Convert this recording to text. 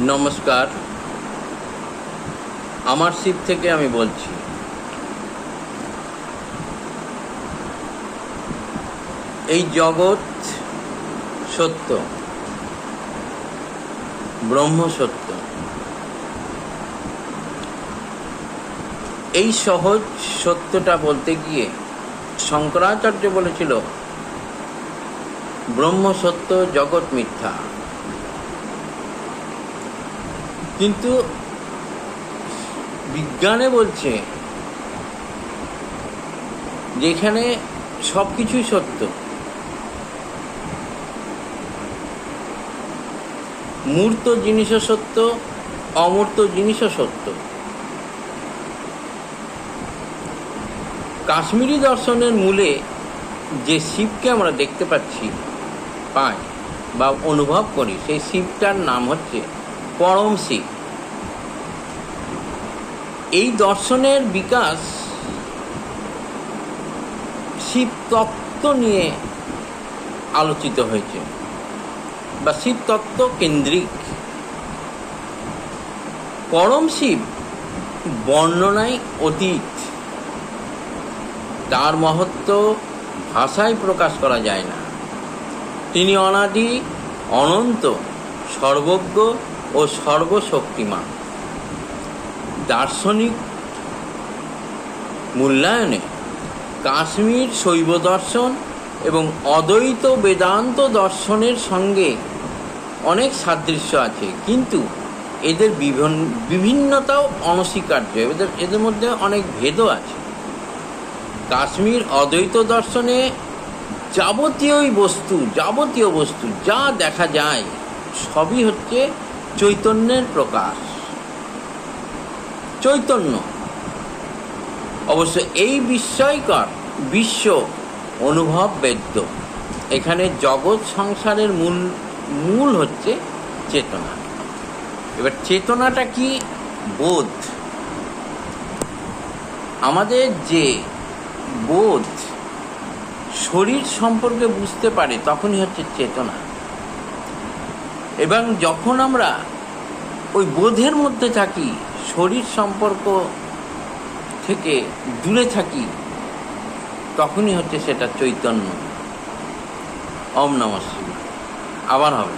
নমস্কার, আমার শিব থেকে আমি বলছি। এই জগৎ সত্য, ব্রহ্ম সত্য। এই সহজ সত্যটা বলতে গিয়ে শঙ্করাচার্য বলেছিল ব্রহ্ম সত্য, জগৎ মিথ্যা। কিন্তু বিজ্ঞানে বলছে যেখানে সব কিছুই সত্য, মূর্ত জিনিসও সত্য, অমূর্ত জিনিসও সত্য। কাশ্মীরি দর্শনের মূলে যে শিবকে আমরা দেখতে পাই বা অনুভব করি, সেই শিবটার নাম হচ্ছে পরম শিব। এই দর্শনের বিকাশ শিব তত্ত্ব নিয়ে আলোচিত হয়েছে বা শিব তত্ত্ব কেন্দ্রিক। পরম শিব বর্ণনায় অতীত, তার মহত্ব ভাষায় প্রকাশ করা যায় না। তিনি অনাদি, অনন্ত, সর্বজ্ঞ ও সর্বশক্তিমান। দার্শনিক মূল্যায়নে কাশ্মীর শৈব দর্শন এবং অদ্বৈত বেদান্ত দর্শনের সঙ্গে অনেক সাদৃশ্য আছে, কিন্তু এদের বিভিন্নতাও অনস্বীকার্য। এদের মধ্যে অনেক ভেদও আছে। কাশ্মীর অদ্বৈত দর্শনে যাবতীয় বস্তু যা দেখা যায় সবই হচ্ছে চৈতন্যের প্রকাশ, চৈতন্য। অবশ্য এই বিস্ময়কর বিশ্ব অনুভব বেদ্য। এখানে জগৎ সংসারের মূল হচ্ছে চেতনা। এবার চেতনাটা কি? বোধ। আমাদের যে বোধ শরীর সম্পর্কে বুঝতে পারে, তখনই হচ্ছে চেতনা। এবং যখন আমরা ওই বোধের মধ্যে থাকি, শরীর সম্পর্ক থেকে দূরে থাকি, তখনই হচ্ছে সেটা চৈতন্য। ওম নমঃ শিবায়। আবার হবে।